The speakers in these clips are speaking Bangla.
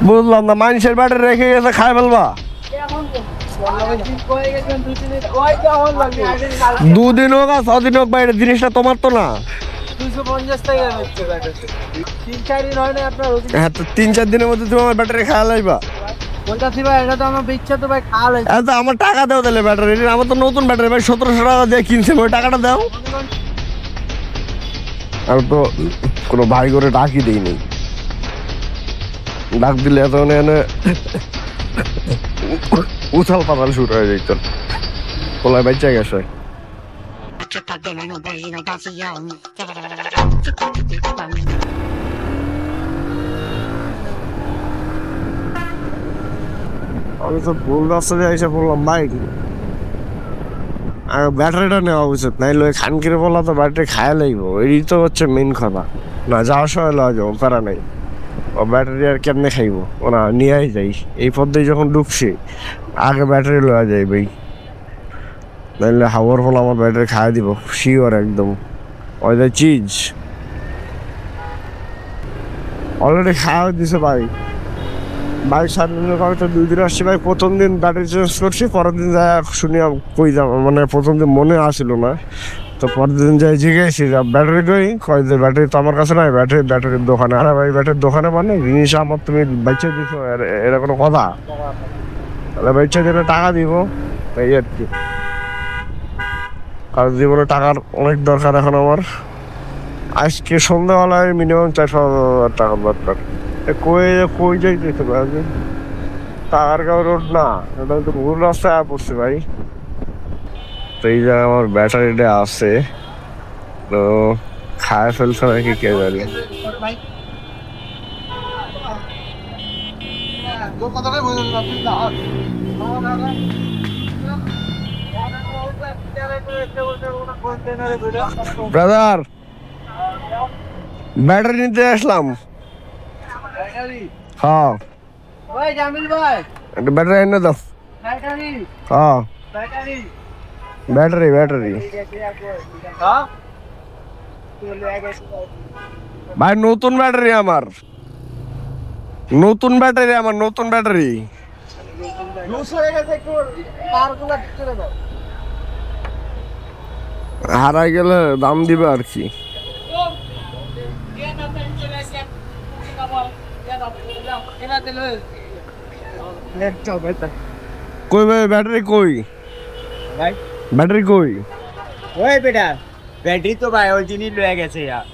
বুঝলাম না, মানুষের ব্যাটারি রেখে গেছে খাই ফেলবা। দুদিন হোক আর 6 দিন হোক ভাই, জিনিসটা তোমার তো না। 250 টাকা হচ্ছে ব্যাটারি। 3-4 দিন হয় না আপনার। হ্যাঁ, তো 3-4 দিনের মধ্যে তুমি আমার ব্যাটারি খাওয়া লাইবা। বলতাছি ভাই, এটা তো আমার ইচ্ছা তো ভাই খাওয়া লাগে। আচ্ছা আমার টাকা দাও তাহলে ব্যাটারি, আমার তো নতুন ব্যাটারি ভাই, 1700 টাকা দিয়ে কিনছি, ওই টাকাটা দাও। আর তো কোনো ভাই করে ডাকই দিইনি, ডাক দিলে এত এনে উথাল পাতাল শুরু হয়ে যেত, পোলায় বাচ্চা গেছে। আমি তো ভুল রাস্তা দিয়ে এসে পড়লাম ভাই, আর ব্যাটারিটা নেওয়া উচিত, নাইলে ওই খানকিরে বলা তো ব্যাটারি খায় লাগবো, এই তো হচ্ছে মেন কথা। না যাওয়ার সময় লওয়া যাবো, প্যারা নাই। ও ব্যাটারি আর কেমনে খাইবো, ওরা নিয়েই যাই, এই পথে যখন ঢুকছি আগে ব্যাটারি লওয়া যাই ভাই, নাইলে হাওয়ার ফল আমার ব্যাটারি খাইয়ে দিব শিওর একদম। ওই যে চিজ অলরেডি খাওয়া দিছে ভাই। বাইক সারানোর কারণে তো 2 দিন আসছি ভাই, প্রথম দিন ব্যাটারি চেঞ্জ করছি, পরের দিন যাই শুনি কই যাব, মানে প্রথম দিন মনে আসছিল না, তো পরের দিন যাই জিজ্ঞেসি ব্যাটারি কই, কয় যে ব্যাটারি তো আমার কাছে নাই, ব্যাটারির দোকানে। আরে ভাই ব্যাটারির দোকানে মানে জিনিস আমার তুমি বাচ্চা দিছো, এটা কোনো কথা? তাহলে বাচ্চা দিলে টাকা দিব, এই আর কি। আর জীবনে টাকার অনেক দরকার এখন আমার। আজকে সন্ধ্যাবেলায় মিনিমাম 4,000 টাকা দরকার। কই কই যাইতেছে ভাই, টাকারগাঁও রোড না, এটা তো ভুল রাস্তায় পড়ছে ভাই। তো এই জায়গায় আমার ব্যাটারিটা আছে, তো খায় ফেলছে নাকি কে জানি। ব্রাদার ব্যাটারি নিতে আসলাম। হ্যাঁ ভাই জামিল ভাই, একটা ব্যাটারি এনে দাও। ব্যাটারি হ্যাঁ ব্যাটারি ব্যাটারি ব্যাটারি হ্যাঁ ভাই, নতুন ব্যাটারি আমার, নতুন ব্যাটারি আমার, নতুন ব্যাটারি। হারাই গেলে দাম দিবে আর কি। কই ভাই ব্যাটারি কই, ভাই ব্যাটারি কই? ওই বেটা ব্যাটারি তো ভাই ওই জিনিস লয়ে গেছে ইয়ার।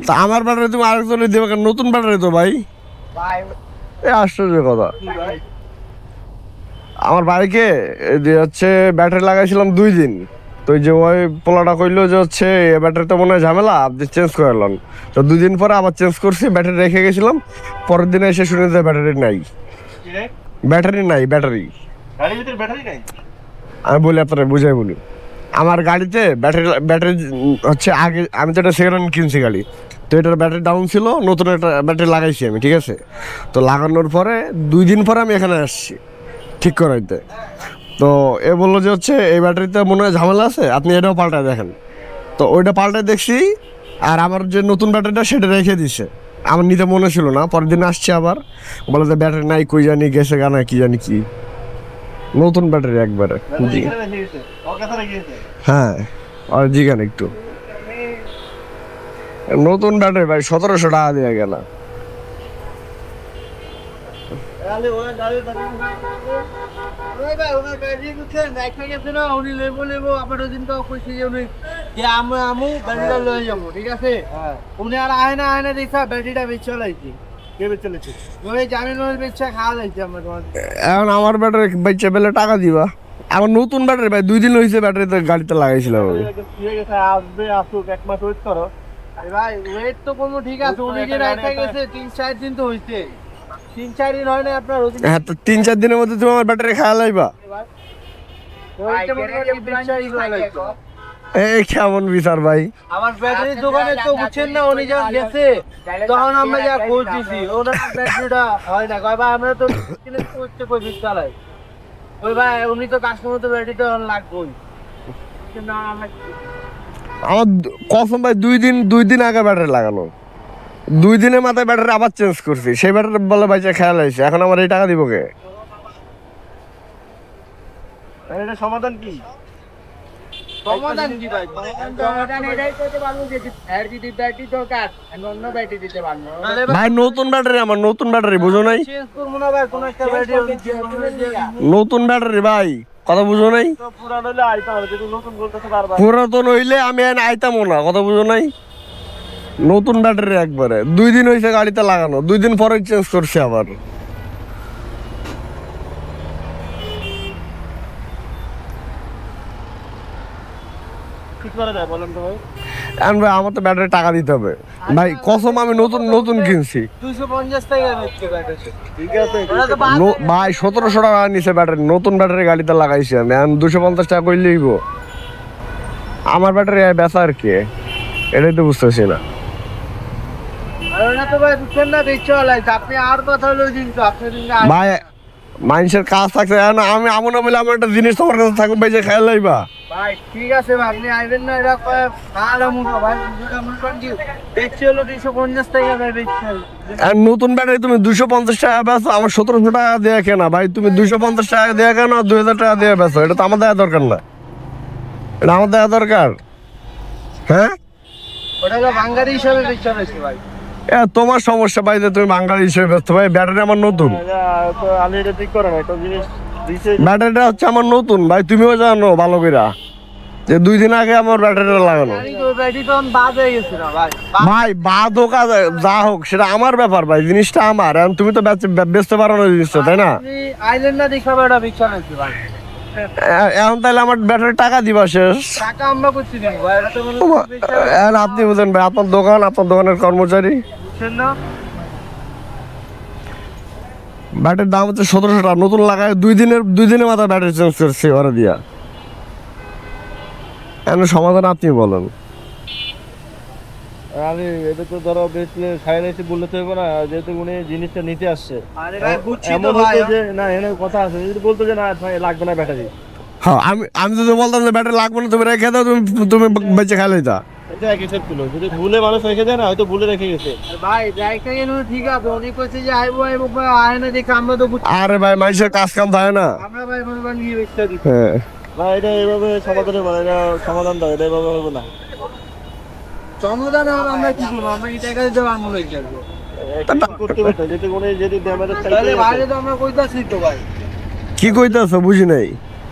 তা আমার ব্যাটারি তুমি আরেকজনের দেবে কেন? নতুন ব্যাটারি তো ভাই। ভাই এ আশ্চর্য কথা। ভাই আমার বাইকে যে হচ্ছে ব্যাটারি লাগাইছিলাম 2 দিন, তো ওই যে ওই পোলাটা কইলো যে হচ্ছে ব্যাটারি তো মনে হয় ঝামেলা, আপনি চেঞ্জ করলাম। তো 2 দিন পরে আবার চেঞ্জ করছি, ব্যাটারি রেখে গেছিলাম, পরের দিনে এসে শুনে যে ব্যাটারি নাই, ব্যাটারি নাই, ব্যাটারি। গাড়ির ভিতরে ব্যাটারি নাই? আমি বলি আপনারা বুঝাই বলি, আমার গাড়িতে ব্যাটারি ব্যাটারি হচ্ছে আগে আমি তো একটা সেকেন্ড হ্যান্ড কিনছি গাড়ি, তো এটার ব্যাটারি ডাউন ছিল, নতুন একটা ব্যাটারি লাগাইছি আমি, ঠিক আছে। তো লাগানোর পরে 2 দিন পরে আমি এখানে আসছি ঠিক করাইতে, তো এ বললো যে হচ্ছে এই ব্যাটারিতে মনে হয় ঝামেলা আছে, আপনি এটাও পাল্টায় দেখেন। তো ওইটা পাল্টায় দেখছি, আর আমার যে নতুন ব্যাটারিটা সেটা রেখে দিছে, আমার নিতে মনে ছিল না। পরের দিন আসছে আবার, বলে যে ব্যাটারি নাই, কই জানি গেছে গানা কি জানি কি, নতুন ব্যাটারি একবারে। হ্যাঁ আর জিগান একটু, নতুন ব্যাটারি ভাই 1700 টাকা দিয়ে গেল। ঠিক আছে, উনি আর আয় না দেখা ব্যাটারিটা বেচে লাইছি, কে বেচে লাইছি ওই জামিল বেচে খাওয়া লাইছি আমরা। এখন আমার ব্যাটারি বেচে পেলে টাকা দিবা। আমার নতুন ব্যাটারি ভাই, 2 দিন হয়েছে ব্যাটারিতে গাড়িতে লাগাইছিলাম আমি। আসবে আসুক, 1 মাস ওয়েট করো ভাই। ওয়েট তো কোনো ঠিক আছে, উনি যে রাইতে গেছে 3-4 দিন তো হইছে, 3-4 দিন হয় না আপনার। হ্যাঁ, তো 3-4 দিনের মধ্যে তুমি আমার ব্যাটারি খাওয়া লাইবা। এই কেমন বিচার ভাই? আমার ব্যাটারির দোকানে তো বুঝছেন না, উনি যখন গেছে তখন আমরা যা খোঁজ দিছি, ওনার ব্যাটারিটা হয় না, কয় ভাই আমরা তো কিনে করতে কই বিশ চালাই, ওই ভাই উনি তো কাস্টমার তো ব্যাটারি তো লাগবেই না। আমার কসম ভাই 2 দিন আগে ব্যাটারি লাগানো, 2 দিনের মাথায় ব্যাটারি আবার চেঞ্জ করছি, সেই ব্যাটারি বলে ভাই যে খেয়াল হয়েছে, এখন আমার এই টাকা দিব কে? এটা সমাধান কি? সমাধান কি ভাই? সমাধান এটাই করতে পারবো যে যদি ব্যাটারি দরকার অন্য ব্যাটারি দিতে পারবো। ভাই নতুন ব্যাটারি, আমার নতুন ব্যাটারি বুঝো নাই? চেঞ্জ করবো না ভাই, কোনো একটা ব্যাটারি নতুন ব্যাটারি ভাই, কথা বুঝো নাই? তো পুরানো হলে আইতে হবে, যদি নতুন বলতেছে বারবার। পুরাতন হইলে আমি আইতামও না, কথা বুঝো নাই? নতুন ব্যাটারি একবারে 2 দিন হয়েছে গাড়িতে লাগানো, 2 দিন পরে চেঞ্জ করছি আবার। কি করা যায় বলেন তো ভাই? এখন ভাই আমার তো ব্যাটারি টাকা দিতে হবে ভাই, কসম আমি নতুন নতুন কিনছি 250 টাকা নিচ্ছে ব্যাটারি। ঠিক আছে, ওটা তো বাদ ভাই 1700 টাকা নিছে ব্যাটারি, নতুন ব্যাটারি গাড়িতে লাগাইছি আমি, এখন 250 টাকা করে লইব। আমার ব্যাটারি বেচা আর কি, এটাই তো বুঝতেছি না। আর ওটা তো ভাই বুঝছেন না, দেখতে লাইছে আপনি আর কথা হলো কিন্তু আপনি কিন্তু ভাই মানুষের কাজ থাকছে, এখন আমি এমন না বলে আমার একটা জিনিস তোমার কাছে থাকবে ভাই যে খেয়াল লইবা। ভাই ঠিক আছে ভাই, আপনি আইবেন না এটা ভালো মুখো ভাই, দুটো মনে করেন কি দেখছি হলো 250 টাকা ভাই দেখছি। আর নতুন ব্যাটারি তুমি 250 টাকা বেচো, আমার 1700 টাকা দেয়া কেনা ভাই, তুমি 250 টাকা দেয়া কেন 2000 টাকা দিয়ে বেচো, এটা তো আমার দেওয়া দরকার না, এটা আমার দেওয়া দরকার। হ্যাঁ ওটা হলো বাঙালি হিসাবে দেখতে হয়েছে ভাই। তোমার সমস্যা ভাই যে তুমি বাঙালি হিসেবে ব্যস্ত, ভাই ব্যাটারি আমার নতুন, তো আমি এটা ঠিক করে না, একটা জিনিস দিছে। ব্যাটারিটা হচ্ছে আমার নতুন ভাই, তুমিও জানো ভালো কইরা যে 2 দিন আগে আমার ব্যাটারিটা লাগানো। জানি তো ব্যাটারি তো বাদ হয়ে গেছে না ভাই। ভাই বাদ হোক আর যা হোক সেটা আমার ব্যাপার ভাই, জিনিসটা আমার, এখন তুমি তো বেচতে পারো না জিনিসটা, তাই না? আপনি আইলেন না দেখাবে ওটা বিচ্ছা হয়েছে ভাই। এখন তাহলে আমার ব্যাটারি টাকা দিবা শেষ। টাকা আমরা করছি দিন ভাই, এটা তো মনে এখন আপনি বুঝেন ভাই, আপনার দোকান, আপনার দোকানের কর্মচারী, বুঝছেন না। ব্যাটারির দাম হচ্ছে 1700 টাকা, নতুন লাগায় 2 দিনের মাথায় ব্যাটারি চেঞ্জ করছি ওরা দিয়া। এখন সমাধান আপনি বলেন। আমি এটা তো ধরো বেচলে সাইলে এসে বললে তো হবে না, যেহেতু উনি জিনিসটা নিতে আসছে। আরে ভাই বুঝছি তো এমন ভাই। হতো যে না, এখানে কথা আছে, যদি বলতো যে না ভাই লাগবে না ব্যাটারি, হ্যাঁ আমি যদি বলতাম যে ব্যাটারি লাগবে না, তুমি রেখে দাও, তুমি বেঁচে খেলে যা। এটা একই সেট ছিল। যদি ভুলে মানুষ রেখে দেয় না, হয়তো ভুলে রেখে গেছে। ভাই যাইতে গেল ঠিক আছে, উনি কইছে যে আইবো আইবো ভাই, আয় না দেখে আমরা তো বুঝছি। আরে ভাই মানুষের কাজ কাম থাকে না। আমরা ভাই মনে করেন গিয়ে বেচতে দিই। হ্যাঁ ভাই এটা এইভাবে সমাধান হবে না, এটা সমাধান দাও, এটা এইভাবে হবে না। সমাধান হবে, আমরা কি করবো, আমরা কি টাকা দিতে পারবো না এটা? করতে পারতো যদি উনি যদি ড্যামেজ তাহলে বাইরে তো আমরা কইতাছি তো ভাই, কি কইতেছো বুঝি নাই?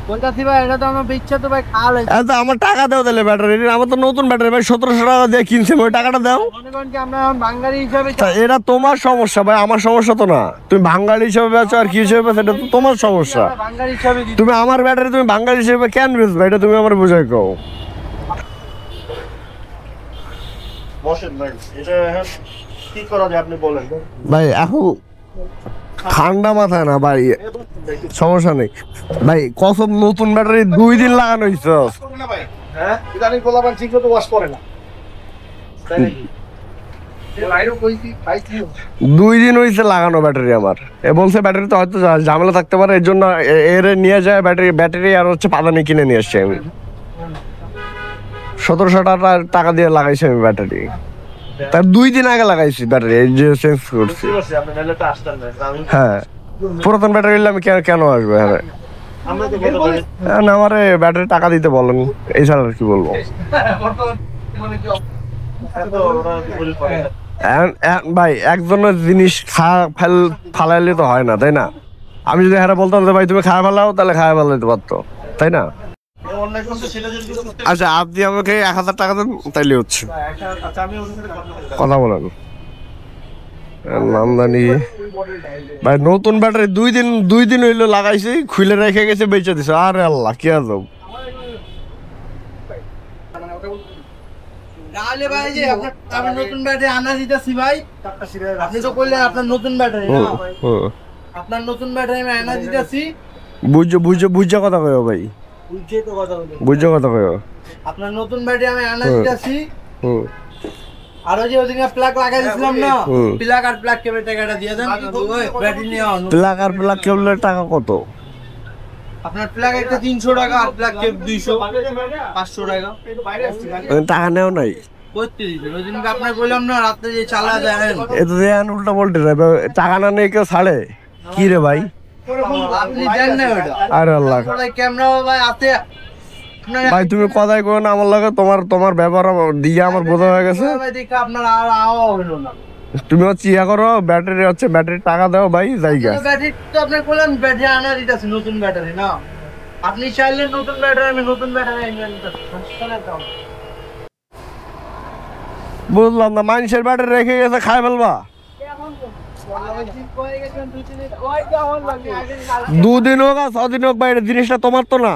কইতাছি ভাই এটা তো আমরা বেচছে তো ভাই খাওয়া লাগছে। তো আমার টাকা দাও তাহলে ব্যাটারি, আমার তো নতুন ব্যাটারি ভাই, 1700 টাকা দিয়ে কিনছি, ওই টাকাটা দাও। মনে করেন কি আমরা বাঙালি হিসাবে তা এটা তোমার সমস্যা ভাই, আমার সমস্যা তো না। তুমি বাঙালি হিসেবে বেচো আর কি হিসেবে বেচো, এটা তো তোমার সমস্যা। আমরা বাঙালি হিসাবে দিই। তুমি আমার ব্যাটারি তুমি বাঙালি হিসেবে কেন বেচবে, এটা তুমি আমার বুঝাই কও। বসেন ভাই, এটা এখন কি করা যায় আপনি বলেন। ভাই এখন ঠান্ডা মাথায় না ভাই, সমস্যা নেই ভাই, কসম নতুন ব্যাটারি 2 দিন লাগানো হয়েছে। হ্যাঁ ইদানিং গোলাপান ঠিক মতো ওয়াশ করে না, তাই নাকি? বাইরে কইছি খাইছি। 2 দিন হয়েছে লাগানো ব্যাটারি আমার, এ বলছে ব্যাটারি তো হয়তো ঝামেলা থাকতে পারে, এর জন্য এর নিয়ে যায় ব্যাটারি আর হচ্ছে পাদানি কিনে নিয়ে এসছি আমি। 1700 টাকা দিয়ে লাগাইছি আমি ব্যাটারি, তার 2 দিন আগে লাগাইছি ব্যাটারি, এই যে চেঞ্জ করছি। বুঝতে পারছি আপনি নাহলে তো আসতেন না। হ্যাঁ পুরাতন ব্যাটারি নিলে আমি কেন আসবো? হ্যাঁ আমরা তো বলতে পারি আমার ব্যাটারি টাকা দিতে বলেন, এছাড়া আর কি বলবো। তো ওরা বলে পড়ে। ভাই একজনের জিনিস ফালাইলে তো হয় না, তাই না? আমি যদি হ্যাঁ বলতাম যে ভাই তুমি খায় ফেলাও, তাহলে খায় ফেলাইতে পারতো, তাই না? অনলাইন করতে সেটা যদি করতে। আচ্ছা আপনি আমাকে 1000 টাকা দেন, তাইলে হচ্ছে। আচ্ছা আমি ওদের সাথে কথা বলতে। কথা বলেন নামদানি ভাই, নতুন ব্যাটারি 2 দিন হইলো লাগাইছি, খুলে রেখে গেছে, বেঁচে দিছে। আরে আল্লাহ কি আজব। তাহলে ভাই যে আপনার নতুন ব্যাটারি আনা দিতেছি ভাই, আপনি তো কইলেন আপনার নতুন ব্যাটারি না ভাই, আপনার নতুন ব্যাটারি আমি আনা দিতেছি। বুঝে কথা কয়ো ভাই, বুঝছে তো কথা বলে, বুঝে কথা কয়ো। আপনার নতুন ব্যাটারি আমি আনা দিতেছি। হুম আর ওই যে ওদিকে প্লাগ লাগাই দিছিলাম না, প্লাগ আর প্লাগ কেবল টাকাটা দিয়ে দেন, ওই ব্যাটারি নিয়ে আনো। প্লাগ আর প্লাগ কেবলের টাকা কত? আপনার প্লাগ একটা 300 টাকা আর প্লাগ কেবল 200 500 টাকা। টাকা নেও নাই? করতে দিবেন ওই দিনকে আপনার বললাম না রাত্রে যে চালা যায় এ তো দেন উল্টা বলতে যাবে, টাকা না নিয়ে কেউ ছাড়ে কি রে ভাই? আপনি জানেন না ওটা আরে আল্লাহ ক্যামেরা ভাই হাতে ভাই তুমি কথাই কো না আমার লাগে, তোমার ব্যবহার দিয়ে আমার বোঝা হয়ে গেছে। ভাই দেখে আপনার আর আওয়া হলো না তুমি হচ্ছে ইয়া করো, ব্যাটারি টাকা দাও ভাই, জায়গা ব্যাটারি তো আপনি বললেন ব্যাটারি আনা দিতেছে নতুন ব্যাটারি না আপনি চাইলেন নতুন ব্যাটারি আমি নতুন ব্যাটারি এনে দিতেছি বুঝলাম না, মানুষের ব্যাটারি রেখে গেছে খাই ফেলবা। 2 দিন হোক আর 6 দিন হোক ভাই, এটা জিনিসটা তোমার তো না।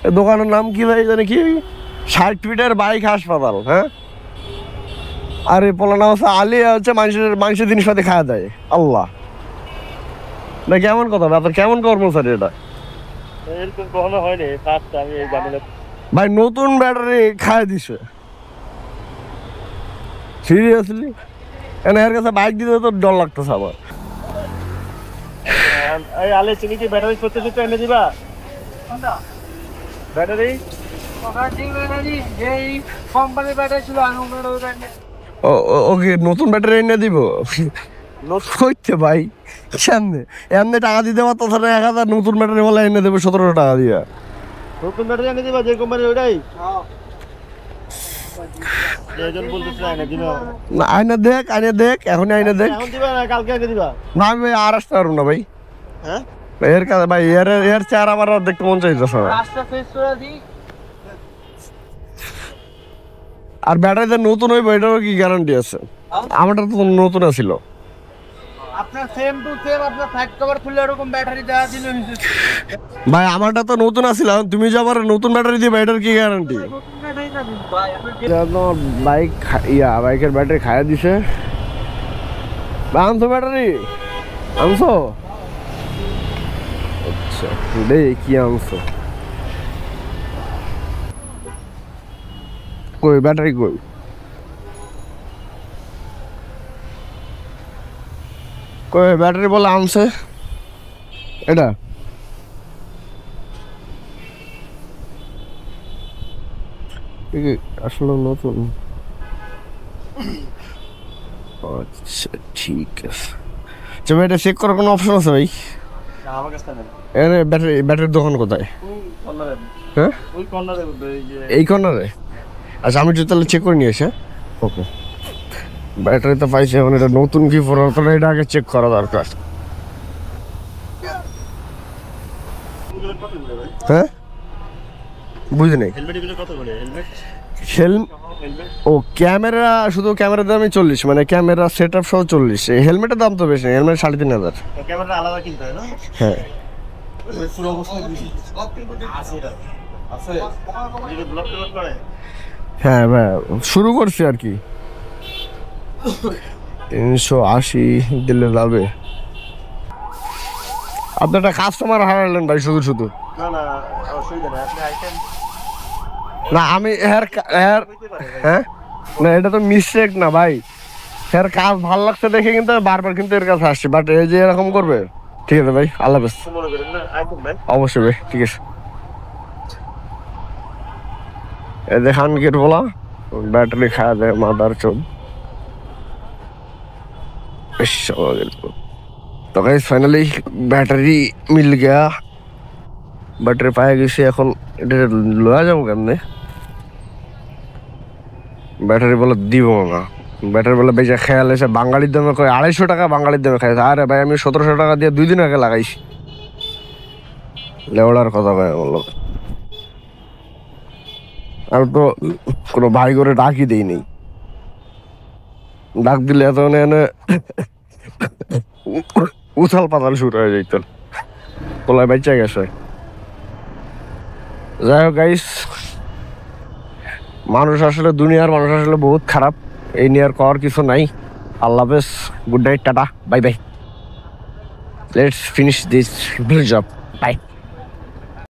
এ দোকানের নাম কি ভাই জানি কি, 60 ফিটের বাইক হাসপাতাল, হ্যাঁ? আর এই পোলানা হচ্ছে আলী হচ্ছে মানুষের জিনিসপাতি খাওয়া দেয়। আল্লাহ না, কেমন কথা আপনার, কেমন কর্মচারী এটা এরকম কখনো হয়নি, ফার্স্ট আমি এই জানি ভাই? নতুন ব্যাটারি খায় দিছে সিরিয়াসলি। এর কাছে বাইক দিতে তো ডর লাগতেছে আমার। এই আলে চিনি কি ব্যাটারি করতে দিতে এনে দিবা ব্যাটারি? এই কোম্পানির ব্যাটারি ছিল আমি ওকে নতুন ব্যাটারি এনে দিব হইতে ভাই? সামনে এমনি টাকা দিতে পারতো না, 1000 নতুন ব্যাটারি বলে এনে দেবে 1700 টাকা দিয়া। নতুন ব্যাটারি এনে দিবা যে কোম্পানি ওইটাই? যেজন বলতেছ না এনে দিবা না, আইনা দেখ এখন আইনা দেখ। এখন দিবা না কালকে আগে দিবা? না আমি ভাই আর আসতে পারবো না ভাই। হ্যাঁ এর কাছে ভাই এর চেহারা আমার আর দেখতে মন চাইতেছে না। রাস্তা ফেস করে দিই আর ব্যাটারিতে নতুন হইব এটারও কি গ্যারান্টি আছে? আমারটা তো নতুন ছিল। আপনার সেম টু সেম আপনার সাইড কভার খুলে এরকম ব্যাটারি দেওয়া দিল ভাই আমারটা তো নতুন ছিল, তুমি যে আমার নতুন ব্যাটারি দিবে এটার কি গ্যারান্টি? বাইকের ব্যাটারি খাইয়া দিছে। আনছো ব্যাটারি আনছো? আচ্ছা কি আনছো? কই ব্যাটারি কই? কই ব্যাটারি বলে আনছে এটা? আসলে নতুন। আচ্ছা ঠিক আছে। আচ্ছা ভাই, এটা চেক করার কোনো অপশন আছে ভাই? আমার কাছে নেই। এর ব্যাটারির দোকান কোথায়? কর্নারে। হ্যাঁ ওই কর্নারে এই যে এই কর্নারে? আচ্ছা আমি তাহলে চেক করে নিয়ে আসি। ওকে ব্যাটারি তো পাইছি, এখন এটা নতুন কি পুরাতন এটা আগে চেক করা দরকার। হ্যাঁ বুঝি নাই। হেলমেট কত করে? হেলমেট ও ক্যামেরা, শুধু ক্যামেরার দামই 40, মানে ক্যামেরা সেট আপ সহ 40। হেলমেটের দাম তো বেশি, হেলমেট 3500। ক্যামেরা আলাদা কিনতে হয় না? হ্যাঁ পুরো অবস্থায় আছে এটা ব্লক করে। হ্যাঁ ভাই শুরু করছি আর কি। 380 দিলে যাবে। আপনি একটা কাস্টমার হারালেন ভাই শুধু। না না অসুবিধা নেই, আপনি আইটেম না আমি হ্যাঁ না, এটা তো মিস্টেক না ভাই। কাজ ভালো লাগছে দেখে কিন্তু বারবার কিন্তু এর কাছে আসছি, বাট এই যে এরকম করবে। ঠিক আছে ভাই, আল্লাহ হাফেজ। মনে করেন না আইটেম ভাই? অবশ্যই ভাই, ঠিক আছে। এই যে খানকির বলা ব্যাটারি খাওয়া দেয় মাদার চোদ। তো গাইস ফাইনালি ব্যাটারি মিল গয়া, ব্যাটারি পায়ে গেছি। এখন এটা লয়া যাবো কেমনে? ব্যাটারি বলে দিব না, ব্যাটারি বলে বেশি খেয়াল এসে বাঙালির দামে কয় 250 টাকা বাঙালির দামে খাইছে। আরে ভাই আমি 1700 টাকা দিয়ে 2 দিন আগে লাগাইছি। লেওড়ার কথা ভাই বললো। আর তো কোনো ভাই করে ডাকই দেই নেই, ডাক দিলে এত এনে উথাল পাতাল শুরু হয়ে যেত। তোলায় বাচ্চা গেছে। যাই হোক গাইস, দুনিয়ার মানুষ আসলে বহুত খারাপ, এই নিয়ে আর করার কিছু নাই। আল্লাহ হাফেজ, good night, tata, bye bye. Let's finish this job, by.